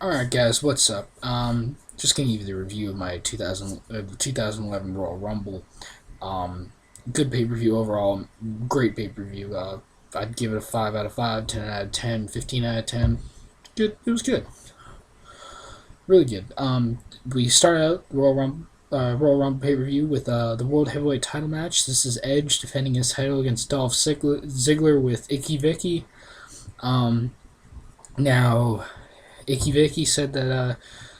Alright guys, what's up? Just gonna give you the review of my 2011 Royal Rumble. Good pay-per-view overall, great pay-per-view. I'd give it a 5 out of 5, 10 out of 10, 15 out of 10. Good, it was good. Really good. We start out the Royal Rumble pay-per-view with the World Heavyweight title match. This is Edge defending his title against Dolph Ziggler with Icky Vicky. Now, Icky Vicky said that the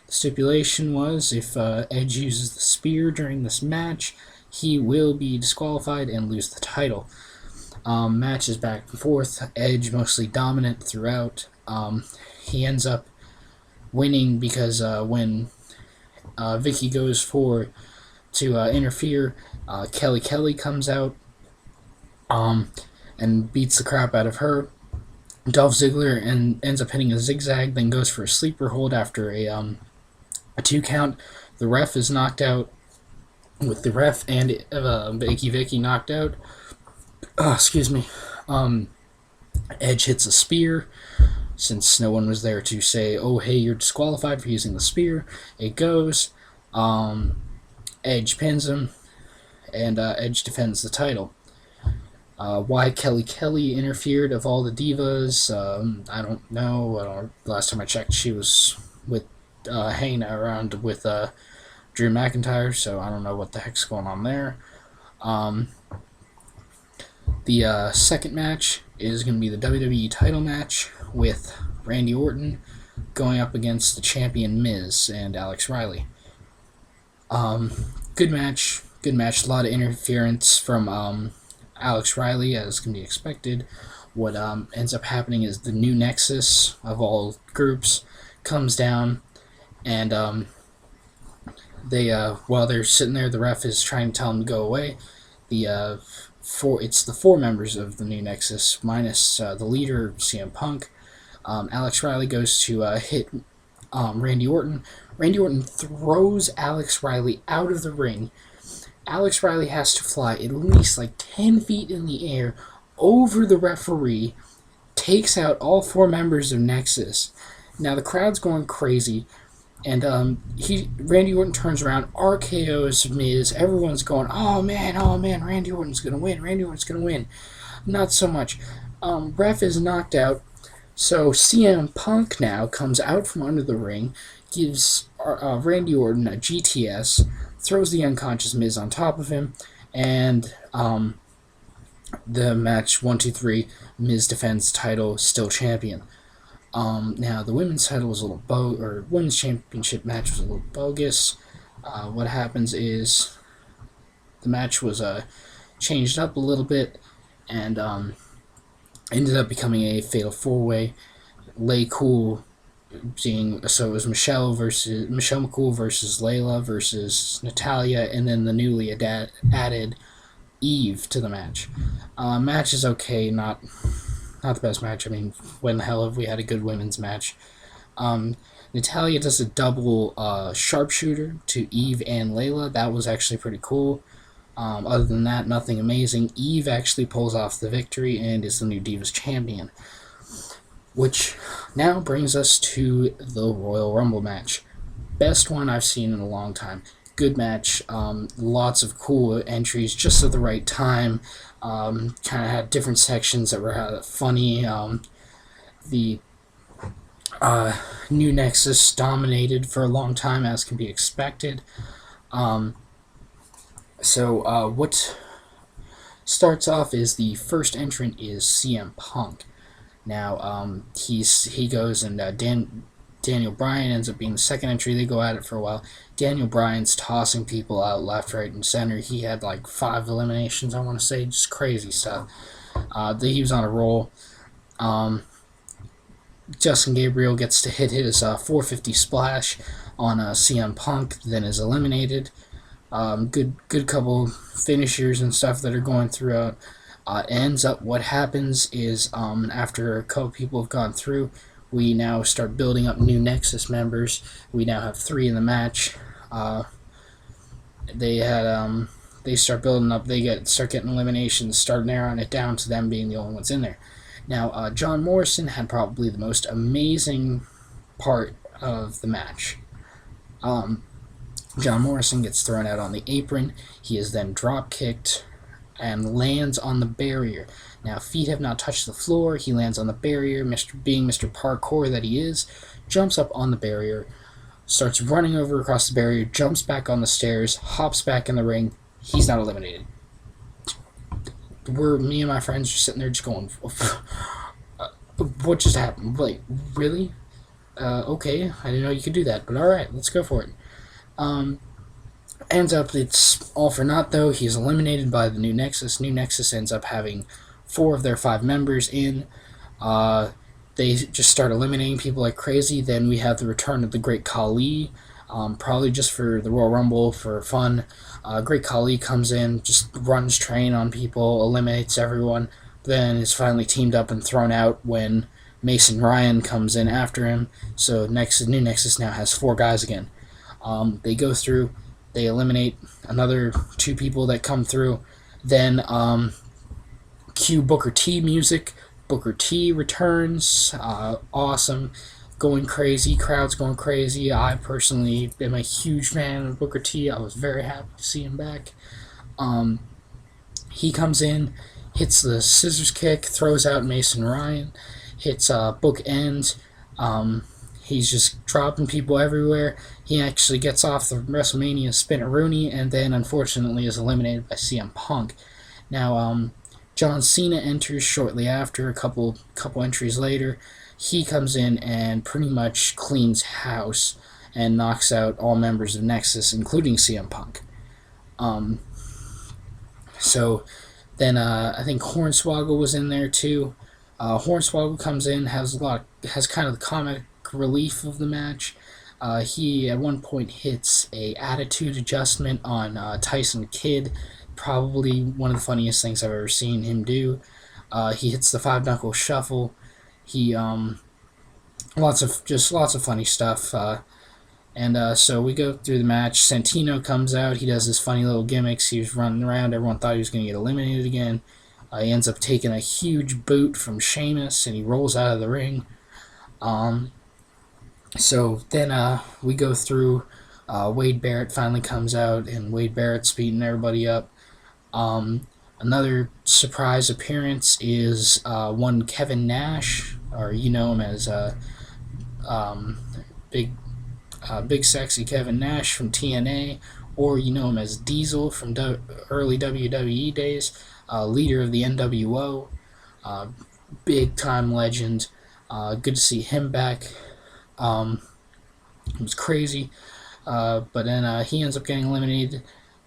stipulation was if Edge uses the spear during this match, he will be disqualified and lose the title. Match is back and forth. Edge mostly dominant throughout. He ends up winning because when Vicky goes to interfere, Kelly Comes out and beats the crap out of her. Dolph Ziggler ends up hitting a zigzag, then goes for a sleeper hold after a 2 count. The ref is knocked out. With the ref and Icky Vicky knocked out, excuse me, Edge hits a spear. Since no one was there to say, "Oh, hey, you're disqualified for using the spear," it goes. Edge pins him, and Edge defends the title. Why Kelly interfered of all the divas, I don't know. Last time I checked, she was hanging around with Drew McIntyre, so I don't know what the heck's going on there. The second match is going to be the WWE title match with Randy Orton going up against the champion Miz and Alex Riley. Good match. A lot of interference from Alex Riley, as can be expected. What ends up happening is the new Nexus of all groups comes down, and they while they're sitting there, the ref is trying to tell them to go away. It's the 4 members of the new Nexus minus the leader CM Punk. Alex Riley goes to hit Randy Orton. Randy Orton throws Alex Riley out of the ring. Alex Riley has to fly at least like 10 feet in the air over the referee, takes out all 4 members of Nexus. Now the crowd's going crazy, and Randy Orton turns around, RKO's Miz. Everyone's going, oh man, Randy Orton's gonna win. Not so much. Ref is knocked out, so CM Punk now comes out from under the ring, gives Randy Orton a GTS, throws the unconscious Miz on top of him, and the match 1, 2, 3, Miz defends title, still champion. Now the women's title was a little women's championship match was a little bogus. What happens is the match was changed up a little bit and ended up becoming a fatal 4-way. Lay Cool so it was Michelle McCool versus Layla versus Natalia, and then the newly added Eve to the match. Match is okay, not the best match. I mean, when the hell have we had a good women's match? Natalia does a double sharpshooter to Eve and Layla. That was actually pretty cool. Other than that, nothing amazing. Eve actually pulls off the victory and is the new Divas champion. Which now brings us to the Royal Rumble match. Best one I've seen in a long time. Good match. Lots of cool entries just at the right time. Kind of had different sections that were funny. The new Nexus dominated for a long time, as can be expected. So what starts off is the first entrant is CM Punk. Now he goes and Daniel Bryan ends up being the second entry. They go at it for a while. Daniel Bryan's tossing people out left, right, and center. He had like 5 eliminations, I want to say, just crazy stuff. He was on a roll. Justin Gabriel gets to hit his 450 splash on CM Punk, then is eliminated. Good couple finishers and stuff that are going throughout. What happens is after a couple people have gone through, we now start building up new Nexus members. We now have 3 in the match. They start building up. Start getting eliminations, start narrowing it down to them being the only ones in there. Now, John Morrison had probably the most amazing part of the match. John Morrison gets thrown out on the apron. He is then drop kicked and lands on the barrier. Now, feet have not touched the floor. He lands on the barrier. Being Mr. Parkour that he is, jumps up on the barrier, starts running over across the barrier, jumps back on the stairs, hops back in the ring. He's not eliminated. Me and my friends are sitting there just going, what just happened? Wait, really? Okay, I didn't know you could do that, but alright, let's go for it. Ends up, it's all for naught though. He's eliminated by the New Nexus. New Nexus ends up having 4 of their 5 members in. They just start eliminating people like crazy. Then we have the return of the Great Khali, probably just for the Royal Rumble for fun. Great Khali comes in, just runs train on people, eliminates everyone, then is finally teamed up and thrown out when Mason Ryan comes in after him. So New Nexus now has 4 guys again. They go through, they eliminate another 2 people that come through. Then cue Booker T music. Booker T returns. Awesome. Going crazy. Crowd's going crazy. I personally am a huge fan of Booker T. I was very happy to see him back. He comes in, hits the scissors kick, throws out Mason Ryan, hits bookend. He's just dropping people everywhere. He actually gets off the WrestleMania Spin-a-Rooney and then unfortunately is eliminated by CM Punk. Now, John Cena enters shortly after, a couple entries later. He comes in and pretty much cleans house and knocks out all members of Nexus, including CM Punk. So then I think Hornswoggle was in there too. Hornswoggle comes in, has kind of the comic relief of the match. He at one point hits a attitude adjustment on Tyson Kidd, probably one of the funniest things I've ever seen him do. He hits the 5-knuckle shuffle. He lots of funny stuff. So we go through the match. Santino comes out. He does his funny little gimmicks. He was running around. Everyone thought he was going to get eliminated again. He ends up taking a huge boot from Sheamus, and he rolls out of the ring. So then we go through. Wade Barrett finally comes out, and Wade Barrett's beating everybody up. Another surprise appearance is one Kevin Nash, or you know him as Big Sexy Kevin Nash from TNA, or you know him as Diesel from early WWE days, leader of the NWO, big time legend. Good to see him back. It was crazy, but then he ends up getting eliminated.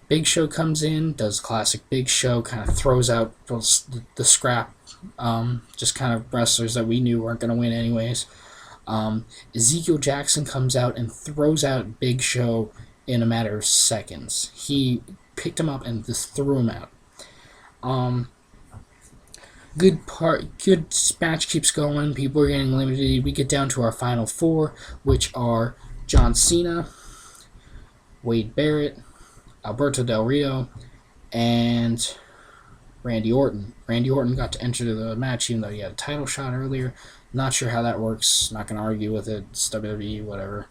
Big Show comes in, does classic Big Show, kind of throws out the scrap, just kind of wrestlers that we knew weren't going to win anyways. Ezekiel Jackson comes out and throws out Big Show in a matter of seconds. He picked him up and just threw him out. Good match keeps going. People are getting eliminated. We get down to our final 4, which are John Cena, Wade Barrett, Alberto Del Rio, and Randy Orton. Randy Orton got to enter the match even though he had a title shot earlier. Not sure how that works. Not going to argue with it. It's WWE, whatever.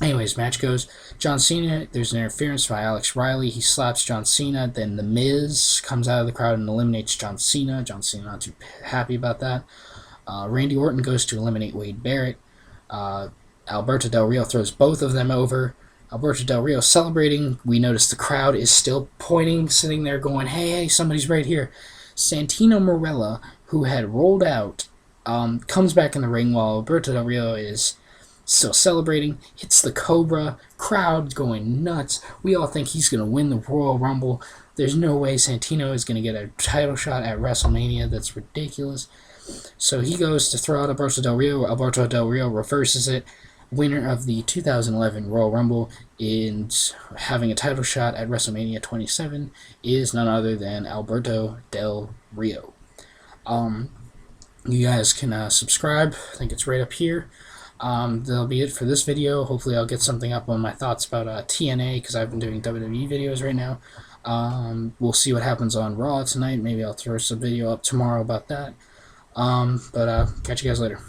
Anyways, match goes. John Cena, there's an interference by Alex Riley. He slaps John Cena. Then The Miz comes out of the crowd and eliminates John Cena. John Cena not too happy about that. Randy Orton goes to eliminate Wade Barrett. Alberto Del Rio throws both of them over. Alberto Del Rio celebrating. We notice the crowd is still pointing, sitting there going, hey, somebody's right here. Santino Marella, who had rolled out, comes back in the ring while Alberto Del Rio is still celebrating, hits the Cobra, crowd going nuts. We all think he's going to win the Royal Rumble. There's no way Santino is going to get a title shot at WrestleMania. That's ridiculous. So he goes to throw out Alberto Del Rio. Alberto Del Rio reverses it. Winner of the 2011 Royal Rumble in having a title shot at WrestleMania 27 is none other than Alberto Del Rio. You guys can subscribe. I think it's right up here. That'll be it for this video. Hopefully I'll get something up on my thoughts about TNA, because I've been doing WWE videos right now. We'll see what happens on Raw tonight. Maybe I'll throw some video up tomorrow about that. But catch you guys later.